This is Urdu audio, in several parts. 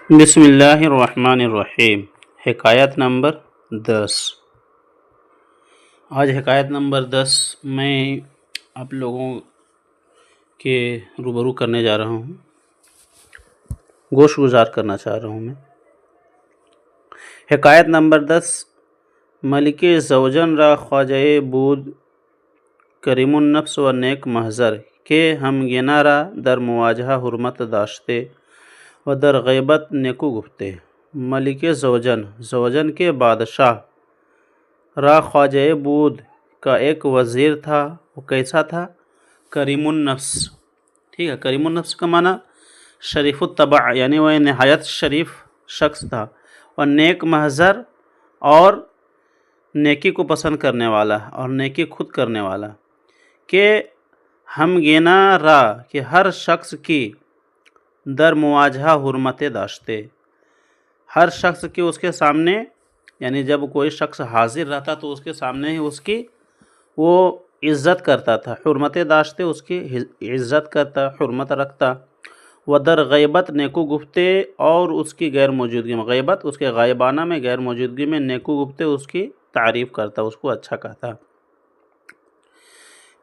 بسم اللہ الرحمن الرحیم۔ حکایت نمبر 10۔ آج حکایت نمبر 10 میں آپ لوگوں کے روبرو کرنے جا رہا ہوں، گوش گزار کرنا چاہ رہا ہوں میں۔ حکایت نمبر 10۔ ملک زوجن را خواجہ بود کریم النفس و نیک محضر کہ ہم گنا را در مواجہہ حرمت داشتے و در غیبت نیکو گفتے۔ ملک زوجن کے بادشاہ را خواجہ بود کا ایک وزیر تھا۔ وہ کیسا تھا؟ کریم النفس۔ ٹھیک ہے، کریم النفس کا معنی شریف الطبع، یعنی وہ نہایت شریف شخص تھا، اور نیک محضر اور نیکی کو پسند کرنے والا اور نیکی خود کرنے والا۔ کہ ہم گینا را کہ ہر شخص کی در مواجہہ حرمت داشتے، ہر شخص کی اس کے سامنے، یعنی جب کوئی شخص حاضر رہتا تو اس کے سامنے ہی اس کی وہ عزت کرتا تھا، حرمت داشتے، اس کی عزت کرتا، حرمت رکھتا۔ و در غیبت نیکو گفتے، اور اس کی غیر موجودگی میں، غیبت اس کے غائبانہ میں، غیر موجودگی میں، نیکو گفتے اس کی تعریف کرتا، اس کو اچھا کہتا۔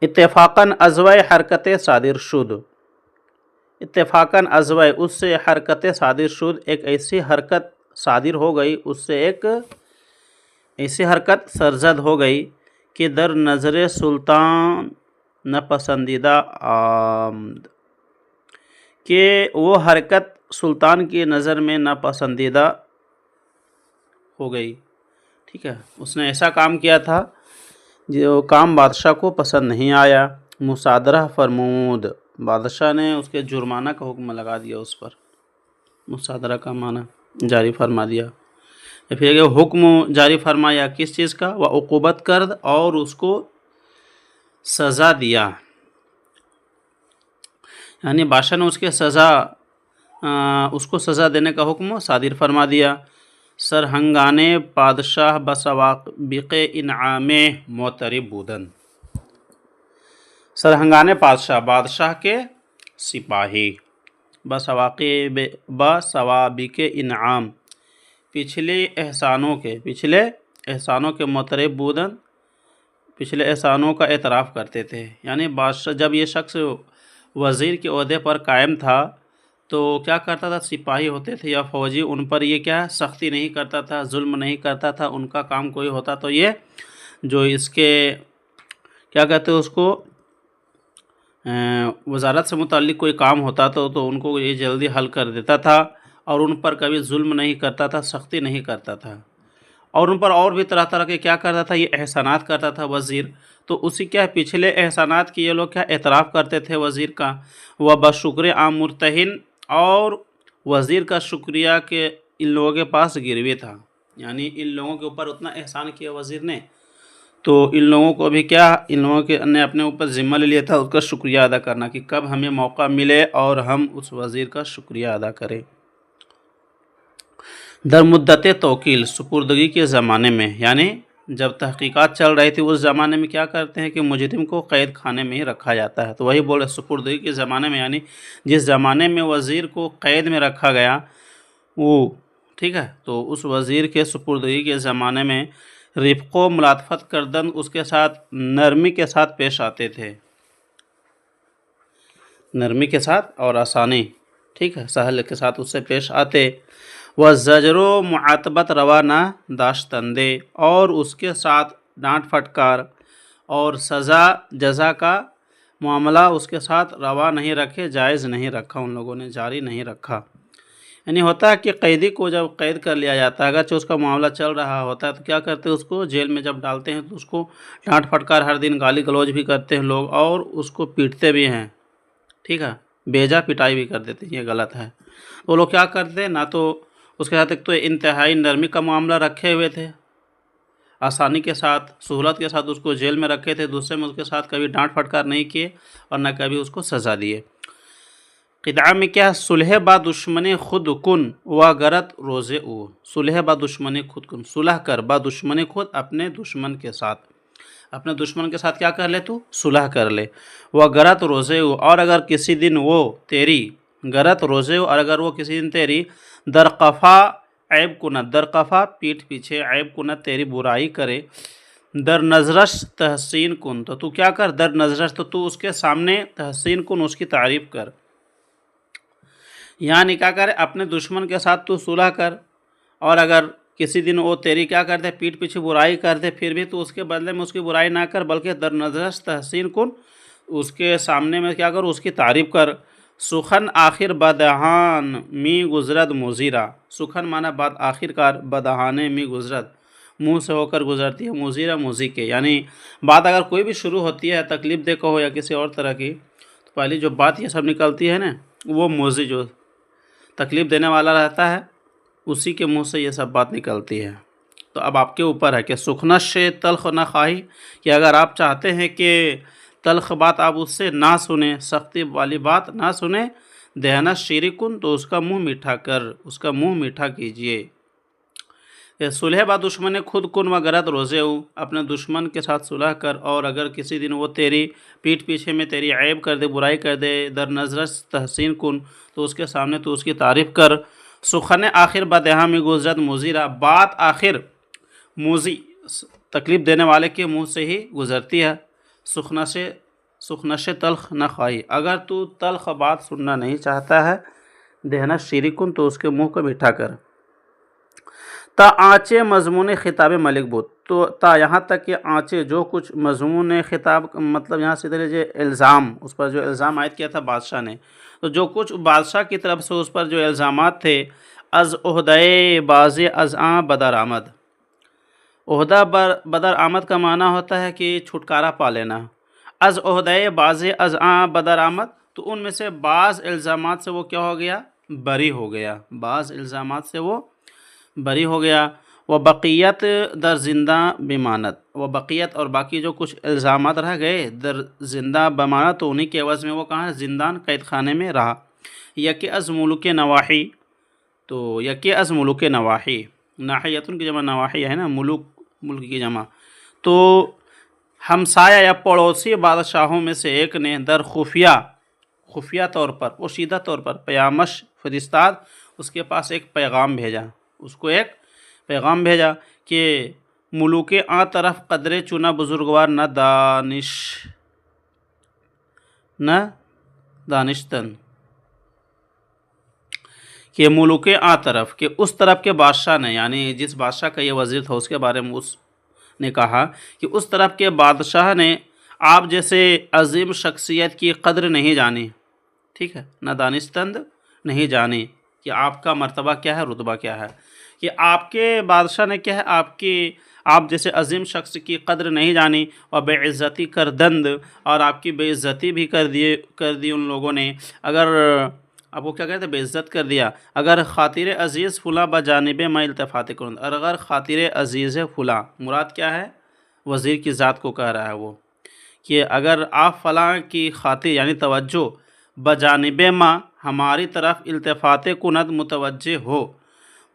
اتفاقاً ازوائے حرکت صادر شد، اتفاقاً ازوائے اس سے حرکت صادر شد، ایک ایسی حرکت صادر ہو گئی، اس سے ایک ایسی حرکت سرزد ہو گئی کہ در نظر سلطان ناپسندیدہ آمد، کہ وہ حرکت سلطان کی نظر میں ناپسندیدہ ہو گئی۔ ٹھیک ہے، اس نے ایسا کام کیا تھا جو کام بادشاہ کو پسند نہیں آیا۔ مصادرہ فرمود، بادشاہ نے اس کے جرمانہ کا حکم لگا دیا اس پر۔ مصادرہ کا معنی جاری فرما دیا، یا پھر کہ حکم جاری فرمایا کس چیز کا؟ وہ عقوبت کرد، اور اس کو سزا دیا، یعنی بادشاہ نے اس کو سزا دینے کا حکم صادر فرما دیا۔ سرہنگانے پادشاہ بسواقب انعام معترب بودن، سرہنگانے بادشاہ کے سپاہی، بسوابق انعام، پچھلے احسانوں کے معترب بودن، پچھلے احسانوں کا اعتراف کرتے تھے۔ یعنی بادشاہ جب یہ شخص وزیر کے عہدے پر قائم تھا تو کیا کرتا تھا؟ سپاہی ہوتے تھے یا فوجی، ان پر یہ کیا سختی نہیں کرتا تھا، ظلم نہیں کرتا تھا۔ ان کا کام کوئی ہوتا تو یہ جو اس کے کیا کہتے ہیں اس کو وزارت سے متعلق کوئی کام ہوتا تو ان کو یہ جلدی حل کر دیتا تھا، اور ان پر کبھی ظلم نہیں کرتا تھا، سختی نہیں کرتا تھا، اور ان پر اور بھی طرح طرح کے کیا کرتا تھا؟ یہ احسانات کرتا تھا وزیر۔ تو اسی کیا پچھلے احسانات کی یہ لوگ کیا اعتراف کرتے تھے وزیر کا۔ وہ بشکر عام مرتہن، اور وزیر کا شکریہ کہ ان لوگوں کے پاس گروی تھا، یعنی ان لوگوں کے اوپر اتنا احسان کیا وزیر نے، تو ان لوگوں کو بھی کیا، ان لوگوں کے نے اپنے اوپر ذمہ لے لیا تھا اس کا شکریہ ادا کرنا، کہ کب ہمیں موقع ملے اور ہم اس وزیر کا شکریہ ادا کریں۔ در مدت توکیل، سپردگی کے زمانے میں، یعنی جب تحقیقات چل رہی تھی اس زمانے میں کیا کرتے ہیں کہ مجرم کو قید خانے میں ہی رکھا جاتا ہے، تو وہی بولے سپردگی کے زمانے میں، یعنی جس زمانے میں وزیر کو قید میں رکھا گیا وہ، ٹھیک ہے، تو اس وزیر کے سپردگی کے زمانے میں رفق و ملاطفت کردن، اس کے ساتھ نرمی کے ساتھ پیش آتے تھے، نرمی کے ساتھ اور آسانی، ٹھیک ہے، سہل کے ساتھ اس سے پیش آتے۔ وہ زجر و معاتبت روا نہ داشتندے، اور اس کے ساتھ ڈانٹ پھٹکار اور سزا جزا کا معاملہ اس کے ساتھ روا نہیں رکھے، جائز نہیں رکھا، ان لوگوں نے جاری نہیں رکھا۔ یعنی ہوتا ہے کہ قیدی کو جب قید کر لیا جاتا ہے، اگرچہ اس کا معاملہ چل رہا ہوتا ہے تو کیا کرتے ہیں، اس کو جیل میں جب ڈالتے ہیں تو اس کو ڈانٹ پھٹکار ہر دن گالی گلوچ بھی کرتے ہیں لوگ، اور اس کو پیٹتے بھی ہیں، ٹھیک ہے، بیجا پٹائی بھی کر دیتے ہیں، یہ غلط ہے۔ وہ لوگ کیا کرتے ہیں، نہ تو اس کے ساتھ ایک تو انتہائی نرمی کا معاملہ رکھے ہوئے تھے، آسانی کے ساتھ، سہولت کے ساتھ اس کو جیل میں رکھے تھے، دوسرے میں اس کے ساتھ کبھی ڈانٹ پھٹکار نہیں کیے اور نہ کبھی اس کو سزا دیے۔ قطعہ میں کیا؟ صلح با دشمن خود کن و گرت روزے او، صلح با دشمن خود کن، صلح کر، با دشمن خود، اپنے دشمن کے ساتھ، اپنے دشمن کے ساتھ کیا کر لے تو؟ صلح کر لے۔ وہ گرت روزے او، اور اگر کسی دن وہ تیری گرت روزے اور اگر وہ کسی دن تیری درقفا عیب کنت، درقفا پیٹھ پیچھے، عیب کنت تیری برائی کرے، در نظرش تحسین کن تو کیا کر، در نظرش تو اس کے سامنے تحسین کن، اس کی تعریف کر، یعنی کیا کرے اپنے دشمن کے ساتھ تو صلح کر، اور اگر کسی دن وہ تیری کیا کرتے پیٹھ پیچھے برائی کرتے پھر بھی تو اس کے بدلے میں اس کی برائی نہ کر، بلکہ در نظرش تحسین کن، اس کے سامنے میں کیا کر، اس کی تعریف کر۔ سخن آخر بدہان می گزرد مزیرہ، سخن معنی بات آخر کار، بدہانے می گزرد منہ سے ہو کر گزرتی ہے، مزیرہ موزی کے، یعنی بات اگر کوئی بھی شروع ہوتی ہے تکلیف دے کو ہو یا کسی اور طرح کی، تو پہلی جو بات یہ سب نکلتی ہے نا وہ موزی جو تکلیف دینے والا رہتا ہے اسی کے منہ سے یہ سب بات نکلتی ہے۔ تو اب آپ کے اوپر ہے کہ سخنش تلخ نہ خواہی، کہ اگر آپ چاہتے ہیں کہ تلخ بات آپ اس سے نہ سنیں، سختی والی بات نہ سنیں، دہنا شیرکن تو اس کا منہ میٹھا کر، اس کا منہ میٹھا کیجئے۔ صلح با دشمن خود کن و گرت روزے ہو، اپنے دشمن کے ساتھ صلح کر، اور اگر کسی دن وہ تیری پیٹھ پیچھے میں تیری عیب کر دے، برائی کر دے، در نظرش تحسین کن تو اس کے سامنے تو اس کی تعریف کر۔ سخن آخر بدہا میں گزرت مزیرہ، بات آخر موزی تکلیف دینے والے کے منہ سے ہی گزرتی ہے۔ سخنش تلخ نہ خواہی، اگر تو تلخ بات سننا نہیں چاہتا ہے، دہنا شیرکن تو اس کے منہ کو میٹھا کر۔ تا آنچے مضمون خطاب ملک بود، تو تا یہاں تک کہ آنچے جو کچھ مضمون خطاب، مطلب یہاں سے جو الزام، اس پر جو الزام عائد کیا تھا بادشاہ نے، تو جو کچھ بادشاہ کی طرف سے اس پر جو الزامات تھے، از عہدۂ باز از آں بدر آمد، عہدہ بدر آمد کا معنی ہوتا ہے کہ چھٹکارا پا لینا، از عہدۂ باز از آں بدر آمد، تو ان میں سے بعض الزامات سے وہ کیا ہو گیا، بری ہو گیا، بعض الزامات سے وہ بری ہو گیا۔ و بقیت در زندہ بمانت، و بقیت اور باقی جو کچھ الزامات رہ گئے، در زندہ بمانت تو انہی کے عوض میں وہ کہاں زندان قید خانے میں رہا۔ یکی از ملوک نواحی، تو یکی از ملوک نواحی، ناحیتن کی جمع نواحی ہے نا، ملک کی جمع، تو ہمسایہ یا پڑوسی بادشاہوں میں سے ایک نے در خفیہ طور پر، پوشیدہ طور پر، پیامش فرستاد، اس کے پاس ایک پیغام بھیجا، اس کو ایک پیغام بھیجا کہ ملوک آ طرف قدرے چنا بزرگوار نہ دانشتن، کہ ملوک آ طرف، کہ اس طرف کے بادشاہ نے، یعنی جس بادشاہ کا یہ وزیر تھا اس کے بارے میں اس نے کہا کہ اس طرف کے بادشاہ نے آپ جیسے عظیم شخصیت کی قدر نہیں جانی، ٹھیک ہے، نہ دانستند نہیں جانی کہ آپ کا مرتبہ کیا ہے، رتبہ کیا ہے، کہ آپ کے بادشاہ نے کیا ہے آپ جیسے عظیم شخص کی قدر نہیں جانی، اور بے عزتی کر دند، اور آپ کی بے عزتی بھی کر دی ان لوگوں نے، اگر آپ کو کیا کہتے ہیں، بے عزت کر دیا، اگر خاطر عزیز فلاں بجانب میں التفات کروں، اور اگر خاطر عزیز فلاں مراد کیا ہے، وزیر کی ذات کو کہہ رہا ہے وہ، کہ اگر آپ فلاں کی خاطر یعنی توجہ، بجانب ما ہماری طرف التفات کند متوجہ ہو،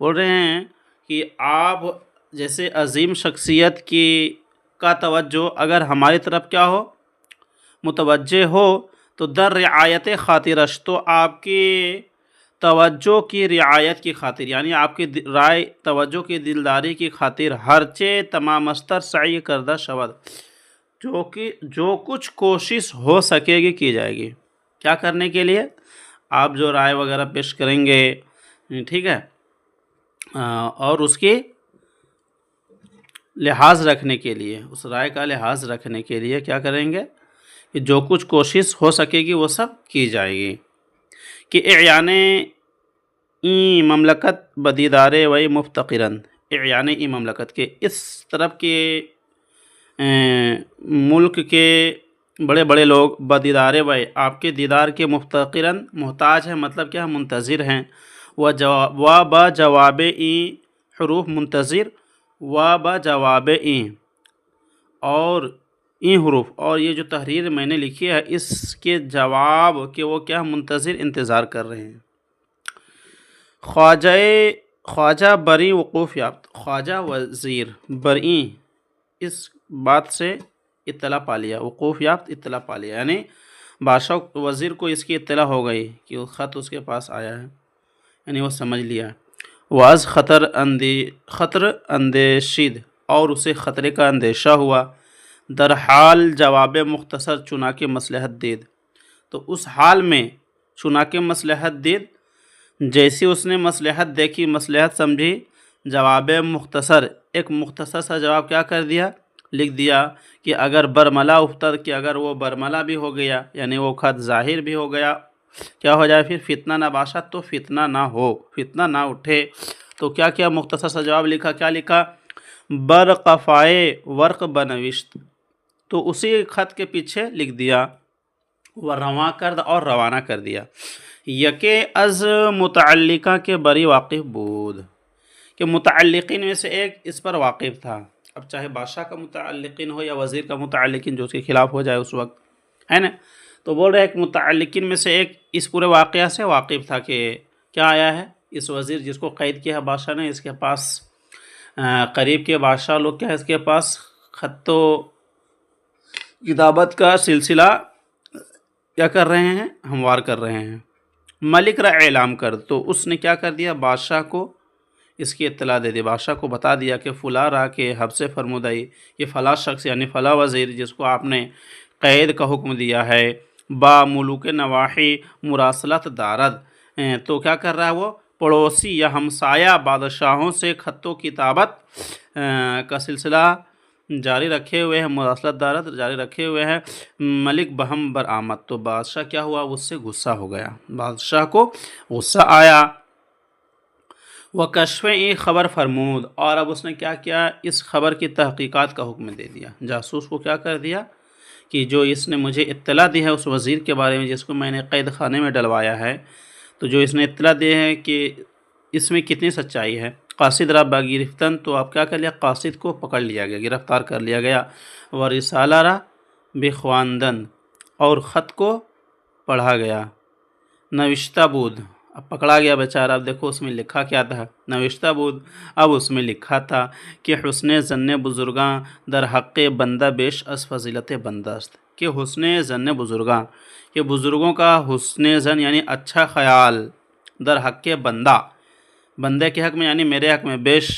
بول رہے ہیں کہ آپ جیسے عظیم شخصیت کا توجہ اگر ہماری طرف کیا ہو، متوجہ ہو، تو در رعایت خاطرش، تو آپ کی توجہ کی رعایت کی خاطر، یعنی آپ کی رائے توجہ کی دلداری کی خاطر، ہرچے تمام استر سعی کردہ شود، جو کچھ کوشش ہو سکے گی کی جائے گی، کیا کرنے کے لیے، آپ جو رائے وغیرہ پیش کریں گے، ٹھیک ہے، اور اس کی لحاظ رکھنے کے لیے، اس رائے کا لحاظ رکھنے کے لیے کیا کریں گے کہ جو کچھ کوشش ہو سکے گی وہ سب کی جائے گی۔ کہ اعیان ای مملکت بدیدار وی مفتقرن، اعیان ای مملکت کے اس طرف کے ملک کے بڑے بڑے لوگ، بدیدار وی آپ کے دیدار کے، مفتقرن محتاج ہیں، مطلب کیا منتظر ہیں، و بجواب ای حروف منتظر، و بجواب ای، اور این حروف، اور یہ جو تحریر میں نے لکھی ہے اس کے جواب کہ وہ کیا منتظر، انتظار کر رہے ہیں۔ خواجہ بری وقوف یافت، خواجہ وزیر بری اس بات سے اطلاع پا لیا، وقوف یافت اطلاع پا لیا، یعنی بادشاہ وزیر کو اس کی اطلاع ہو گئی کہ وہ خط اس کے پاس آیا ہے، یعنی وہ سمجھ لیا۔ واز خطر اندیشید، اور اسے خطرے کا اندیشہ ہوا۔ در حال جواب مختصر چنانکہ مصلحت دید، تو اس حال میں چنانکہ مصلحت دید، جیسی اس نے مصلحت دیکھی، مصلحت سمجھی، جواب مختصر، ایک مختصر سا جواب کیا کر دیا، لکھ دیا کہ اگر برملا افتد، کہ اگر وہ برملا بھی ہو گیا، یعنی وہ خط ظاہر بھی ہو گیا، کیا ہو جائے پھر فتنہ نہ باشد، تو فتنہ نہ ہو، فتنہ نہ اٹھے، تو کیا کیا مختصر سا جواب لکھا، کیا لکھا، برقفائے ورق بنوشت، تو اسی خط کے پیچھے لکھ دیا، وہ رواں کرد، اور روانہ کر دیا، یکے از متعلقہ کے بری واقف بود، کہ متعلقین میں سے ایک اس پر واقف تھا، اب چاہے بادشاہ کا متعلقین ہو یا وزیر کا متعلقین جو اس کے خلاف ہو جائے اس وقت، ہے نا، تو بول رہے ایک متعلقین میں سے ایک اس پورے واقعہ سے واقف تھا کہ کیا آیا ہے، اس وزیر جس کو قید کیا ہے بادشاہ نے، اس کے پاس قریب کے بادشاہ لوگ کیا ہے، اس کے پاس خط و کتابت کا سلسلہ کیا کر رہے ہیں، ہموار کر رہے ہیں، ملک را اعلام کر، تو اس نے کیا کر دیا، بادشاہ کو اس کی اطلاع دے دی، بادشاہ کو بتا دیا کہ فلاں را کے حبس فرمودائی، یہ فلاں شخص یعنی فلاں وزیر جس کو آپ نے قید کا حکم دیا ہے، با ملوک نواحی مراسلت دارد، تو کیا کر رہا ہے، وہ پڑوسی یا ہمسایہ بادشاہوں سے خط و کتابت کا سلسلہ جاری رکھے ہوئے ہیں، مراسلت دارت جاری رکھے ہوئے ہیں، ملک بہم برآمد، تو بادشاہ کیا ہوا، اس سے غصہ ہو گیا، بادشاہ کو غصہ آیا، وہ کشف ای خبر فرمود، اور اب اس نے کیا کیا، اس خبر کی تحقیقات کا حکم دے دیا، جاسوس کو کیا کر دیا کہ جو اس نے مجھے اطلاع دی ہے اس وزیر کے بارے میں جس کو میں نے قید خانے میں ڈلوایا ہے، تو جو اس نے اطلاع دی ہے کہ اس میں کتنی سچائی ہے، قاصد را باگرفتن، تو اب کیا کر لیا، قاصد کو پکڑ لیا گیا، گرفتار کر لیا گیا، ورسالہ را بخواندن، اور خط کو پڑھا گیا، نوشتہ بود، اب پکڑا گیا بیچارہ، اب دیکھو اس میں لکھا کیا تھا، نوشتہ بود، اب اس میں لکھا تھا کہ حسن ظن بزرگاں در حق بندہ بیش از فضیلت بندہ است، کہ حسن ظن بزرگاں، کہ بزرگوں کا حسن ظن یعنی اچھا خیال، در حق بندہ، بندے کے حق میں یعنی میرے حق میں، بیش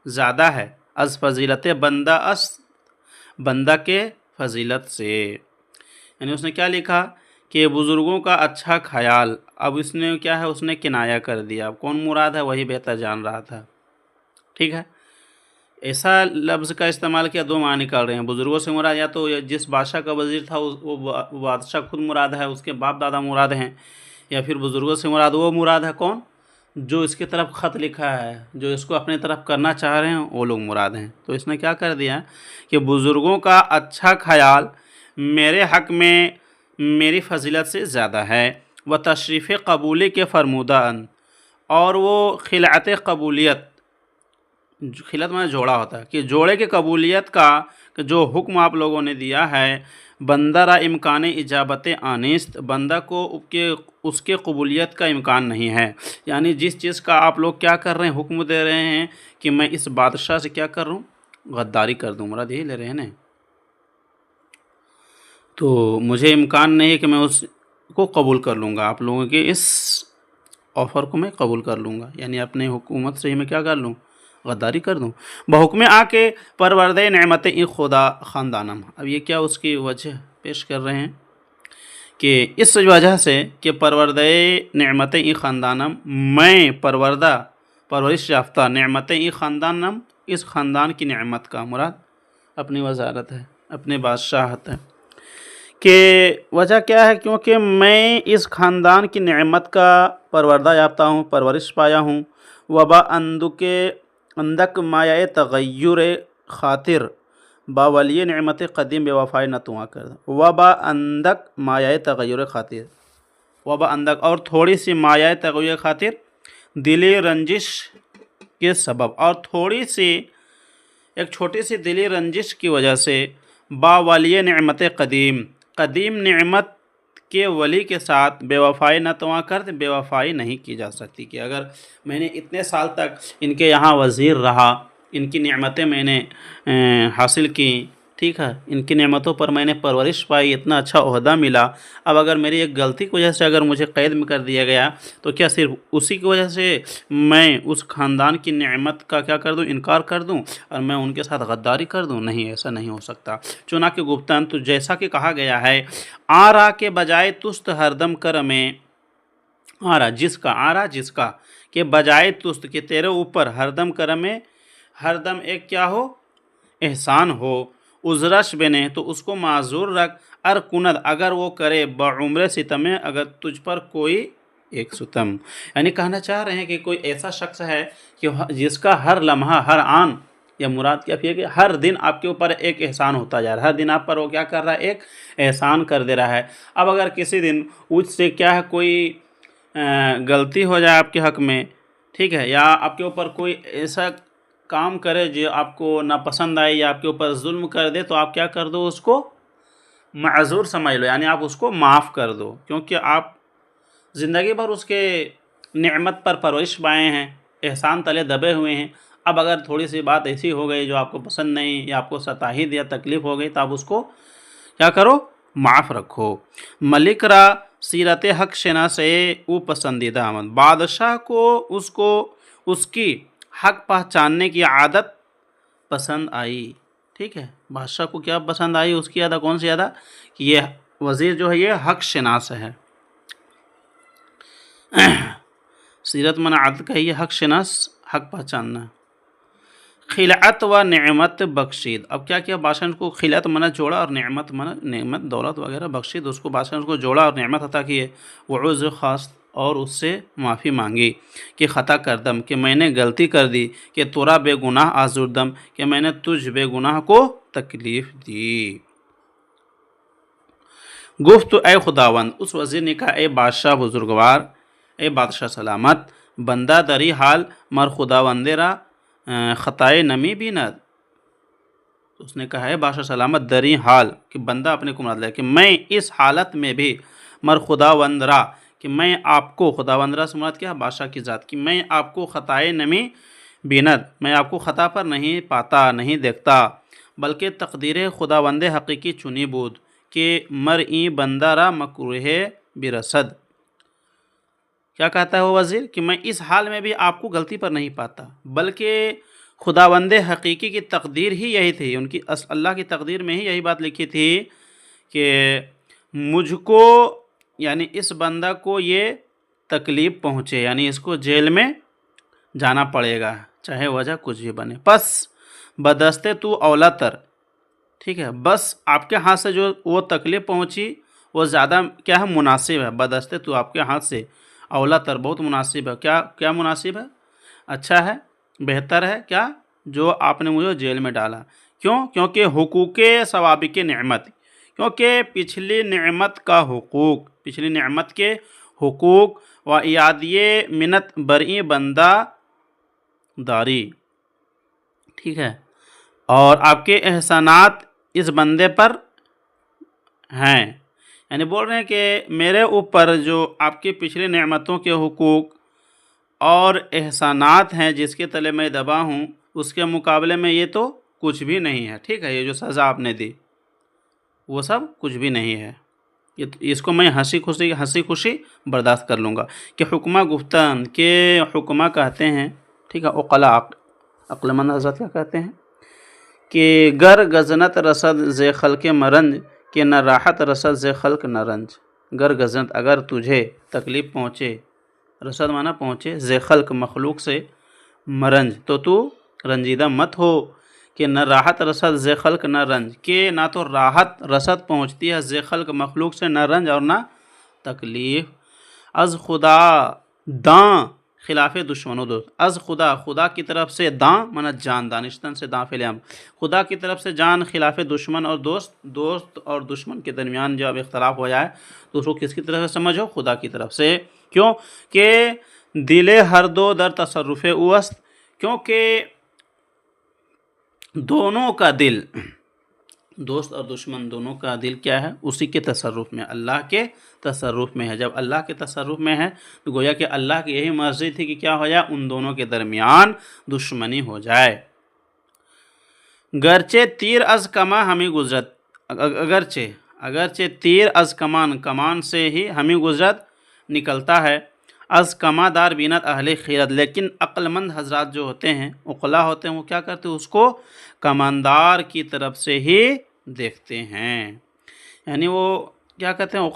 زیادہ ہے، از فضیلت بندہ است، بندہ کے فضیلت سے، یعنی اس نے کیا لکھا کہ بزرگوں کا اچھا خیال، اب اس نے کیا ہے، اس نے کنایا کر دیا، اب کون مراد ہے وہی بہتر جان رہا تھا، ٹھیک ہے، ایسا لفظ کا استعمال کیا، دو معنی نکال رہے ہیں، بزرگوں سے مراد یا تو جس بادشاہ کا وزیر تھا وہ بادشاہ خود مراد ہے، اس کے باپ دادا مراد ہیں، یا پھر بزرگوں سے مراد وہ مراد ہے کون، جو اس کی طرف خط لکھا ہے، جو اس کو اپنے طرف کرنا چاہ رہے ہیں وہ لوگ مراد ہیں، تو اس نے کیا کر دیا کہ بزرگوں کا اچھا خیال میرے حق میں میری فضیلت سے زیادہ ہے، وہ تشریف قبولی کے فرمودان، اور وہ خلعت قبولیت، خلعت میں جوڑا ہوتا ہے کہ جوڑے کے قبولیت کا جو حکم آپ لوگوں نے دیا ہے، بندہ را امکان اجابت آنیست، بندہ کو اس کے قبولیت کا امکان نہیں ہے، یعنی جس چیز کا آپ لوگ کیا کر رہے ہیں، حکم دے رہے ہیں کہ میں اس بادشاہ سے کیا کر رہا ہوں، غداری کر دوں، مراد یہی لے رہے ہیں نا، تو مجھے امکان نہیں ہے کہ میں اس کو قبول کر لوں گا، آپ لوگوں کے اس آفر کو میں قبول کر لوں گا، یعنی اپنے حکومت سے ہی میں کیا کر لوں، غداری کر دوں، بحکم آ کے پروردہ نعمت ای خدا خاندانم، اب یہ کیا اس کی وجہ پیش کر رہے ہیں کہ اس وجہ سے کہ پروردہ نعمت ای خاندانم، میں پرورش یافتہ نعمت ای خاندانم، اس خاندان کی نعمت کا مراد اپنی وزارت ہے، اپنے بادشاہت ہے، کہ وجہ کیا ہے، کیونکہ میں اس خاندان کی نعمت کا پروردہ یافتہ ہوں، پرورش پایا ہوں، وبا اندک مایہ تغیر خاطر، با ولی نعمت قدیم بے وفائی نہ تواں کر، وبا اندک مایہ تغیر خاطر، وبا اندک، اور تھوڑی سی مایہ تغیر خاطر، دلی رنجش کے سبب، اور تھوڑی سی ایک چھوٹی سی دلی رنجش کی وجہ سے، با ولی نعمت قدیم نعمت کے ولی کے ساتھ بے وفائی نہ تواں کرد، بے وفائی نہیں کی جا سکتی، کہ اگر میں نے اتنے سال تک ان کے یہاں وزیر رہا، ان کی نعمتیں میں نے حاصل کی، ٹھیک ہے، ان کی نعمتوں پر میں نے پرورش پائی، اتنا اچھا عہدہ ملا. اب اگر میری ایک غلطی کی وجہ سے اگر مجھے قید میں کر دیا گیا تو کیا صرف اسی کی وجہ سے میں اس خاندان کی نعمت کا کیا کر دوں، انکار کر دوں اور میں ان کے ساتھ غداری کر دوں؟ نہیں، ایسا نہیں ہو سکتا. چنانکہ گفتن تو جیسا کہ کہا گیا ہے، آرا کے بجائے تست ہر دم کر میں، آرا جس کا کہ بجائے تست کہ تیرے اوپر ہر دم کرم میں، ہر دم ایک کیا ہو، احسان ہو. عذرش بنے تو اس کو معذور رکھ، ار کند اگر وہ کرے بعمر ستم، اگر تجھ پر کوئی ایک ستم. یعنی کہنا چاہ رہے ہیں کہ کوئی ایسا شخص ہے کہ جس کا ہر لمحہ، ہر آن، یا مراد کیا ہے کہ ہر دن آپ کے اوپر ایک احسان ہوتا جا رہا ہے، ہر دن آپ پر وہ کیا کر رہا ہے، ایک احسان کر دے رہا ہے. اب اگر کسی دن اس سے کیا ہے کوئی غلطی ہو جائے آپ کے حق میں، ٹھیک ہے، یا آپ کے اوپر کوئی ایسا کام کرے جو آپ کو ناپسند آئے یا آپ کے اوپر ظلم کر دے، تو آپ کیا کر دو، اس کو معذور سمجھ لو، یعنی آپ اس کو معاف کر دو، کیونکہ آپ زندگی بھر اس کے نعمت پر پرورش پائے ہیں، احسان تلے دبے ہوئے ہیں. اب اگر تھوڑی سی بات ایسی ہو گئی جو آپ کو پسند نہیں، یا آپ کو ستاہی یا تکلیف ہو گئی، تو آپ اس کو کیا کرو، معاف رکھو. ملک را سیرت حق شناسے او پسندیدہ آمد، بادشاہ کو اس کی حق پہچاننے کی عادت پسند آئی. ٹھیک ہے، بادشاہ کو کیا پسند آئی، اس کی عادت کون سی عادت، کہ یہ وزیر جو ہے یہ حق شناس ہے. سیرت من عادت کا یہ حق شناس، حق پہچاننا. خلعت و نعمت بخشید، اب کیا کیا بادشاہ کو خلعت منع جوڑا اور نعمت دولت وغیرہ بخشید، اس کو بادشاہ کو جوڑا اور نعمت عطا کیے. وعذر خواست اور اس سے معافی مانگی کہ خطا کردم، کہ میں نے غلطی کر دی، کہ تورا بے گناہ آزردم، کہ میں نے تجھ بے گناہ کو تکلیف دی. گفت اے خداوند، اس وزیر نے کہا اے بادشاہ بزرگوار، اے بادشاہ سلامت، بندہ دری حال مر خداوند را خطائے نمی بیند. اس نے کہا ہے بادشاہ سلامت دری حال، کہ بندہ اپنے کو مراد لے کہ میں اس حالت میں بھی مر خداوند را، کہ میں آپ کو، خداوند را سے مراد کیا، بادشاہ کی ذات، کہ میں آپ کو خطائے نمی بیند، میں آپ کو خطا پر نہیں پاتا، نہیں دیکھتا، بلکہ تقدیر خداوند حقیقی چنی بود کہ مر این بندہ را مکروہ برسد. کیا کہتا ہے وہ وزیر، کہ میں اس حال میں بھی آپ کو غلطی پر نہیں پاتا، بلکہ خداوند حقیقی کی تقدیر ہی یہی تھی، ان کی اللہ کی تقدیر میں ہی یہی بات لکھی تھی کہ مجھ کو، یعنی اس بندہ کو یہ تکلیف پہنچے، یعنی اس کو جیل میں جانا پڑے گا، چاہے وجہ کچھ بھی بنے. پس بدستے تو اولا تر، ٹھیک ہے، بس آپ کے ہاتھ سے جو وہ تکلیف پہنچی وہ زیادہ کیا ہے، مناسب ہے. بدستے تو آپ کے ہاتھ سے اولا تر، بہت مناسب ہے. کیا مناسب ہے، اچھا ہے، بہتر ہے، کیا، جو آپ نے مجھے جیل میں ڈالا. کیوں؟ کیونکہ حقوق سوابق نعمت، کیونکہ پچھلی نعمت کا حقوق، پچھلی نعمت کے حقوق و اعادیے منت برئی بندہ داری، ٹھیک ہے، اور آپ کے احسانات اس بندے پر ہیں. یعنی بول رہے ہیں کہ میرے اوپر جو آپ کی پچھلی نعمتوں کے حقوق اور احسانات ہیں جس کے تلے میں دبا ہوں، اس کے مقابلے میں یہ تو کچھ بھی نہیں ہے. ٹھیک ہے، یہ جو سزا آپ نے دی وہ سب کچھ بھی نہیں ہے، اس کو میں ہنسی خوشی برداشت کر لوں گا. کہ حکمہ گفتن، کہ حکمہ کہتے ہیں، ٹھیک ہے، عقلاء عقل مند حضرت کیا کہتے ہیں کہ گر گزنت رسد ز خلق مرنج، کہ نہ راحت رسد ز خلق نہ رنج. گر گزنت اگر تجھے تکلیف پہنچے، رسد مانا پہنچے، ز خلق مخلوق سے، مرنج تو تو رنجیدہ مت ہو. کہ نہ راحت رسد ز خلق نہ رنج، کہ نہ تو راحت رسد پہنچتی ہے ز خلق مخلوق سے، نہ رنج اور نہ تکلیف. از خدا داں خلاف دشمن و دوست، از خدا کی طرف سے، داں مانا جان، دانشتن سے داں فعل امر، خدا کی طرف سے جان خلاف دشمن اور دوست اور دشمن کے درمیان جب اختلاف ہو جائے تو اس کو کس کی طرف سے سمجھو، خدا کی طرف سے. کیوں کہ دل ہر دو در تصرف اوست، کیونکہ دونوں کا دل، دوست اور دشمن دونوں کا دل کیا ہے، اسی کے تصرف میں، اللہ کے تصرف میں ہے. جب اللہ کے تصرف میں ہے تو گویا کہ اللہ کی یہی مرضی تھی کہ کیا ہو جائے، ان دونوں کے درمیان دشمنی ہو جائے. گرچہ تیر از کما ہمیں گزرت، اگرچہ تیر از کمان سے ہی ہمیں گزرت نکلتا ہے، از کما دار بینت اہل خیرت، لیکن عقل مند حضرات جو ہوتے ہیں، عقلا ہوتے ہیں، وہ کیا کرتے ہیں؟ اس کو کماندار کی طرف سے ہی دیکھتے ہیں۔ یعنی وہ کیا کہتے ہیں؟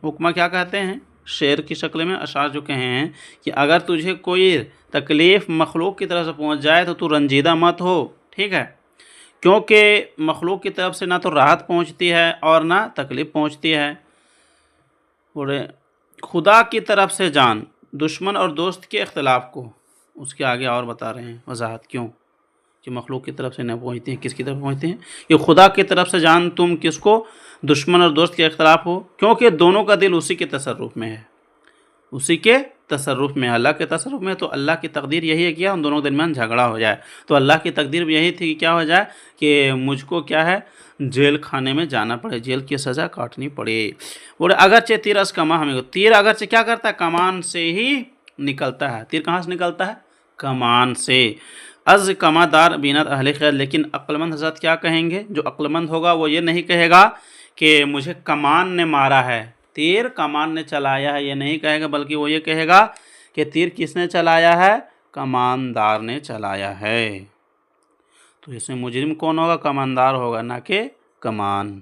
حکمہ کیا کہتے ہیں شعر کی شکل میں؟ اشعار جو کہے ہیں کہ اگر تجھے کوئی تکلیف مخلوق کی طرف سے پہنچ جائے تو رنجیدہ مت ہو، ٹھیک ہے؟ کیونکہ مخلوق کی طرف سے نہ تو راحت پہنچتی ہے اور نہ تکلیف پہنچتی ہے۔ اور خدا کی طرف سے جان دشمن اور دوست کے اختلاف کو، اس کے آگے اور بتا رہے ہیں وضاحت کیوں کہ مخلوق کی طرف سے نہ پہنچتی ہیں، کس کی طرف پہنچتی ہیں؟ کہ خدا کی طرف سے جان تم کس کو؟ دشمن اور دوست کے اختلاف ہو، کیونکہ دونوں کا دل اسی کے تصرف میں ہے، اسی کے تصرف میں، اللہ کے تصرف میں۔ تو اللہ کی تقدیر یہی ہے کہ ان دونوں کے درمیان جھگڑا ہو جائے، تو اللہ کی تقدیر بھی یہی تھی کہ کیا ہو جائے کہ مجھ کو کیا ہے جیل خانے میں جانا پڑے، جیل کی سزا کاٹنی پڑے۔ اور اگرچہ تیر از کما ہمیں، تیر اگرچہ کیا کرتا ہے؟ کمان سے ہی نکلتا ہے۔ تیر کہاں سے نکلتا ہے؟ کمان سے۔ از کما دار بینت اہل خیر، لیکن عقلمند حضرت کیا کہیں گے؟ جو عقلمند ہوگا وہ یہ نہیں کہے گا کہ مجھے کمان نے مارا ہے، تیر کمان نے چلایا ہے، یہ نہیں کہے گا، بلکہ وہ یہ کہے گا کہ تیر کس نے چلایا ہے؟ کماندار نے چلایا ہے۔ تو اس میں مجرم کون ہوگا؟ کماندار ہوگا، نہ کہ کمان۔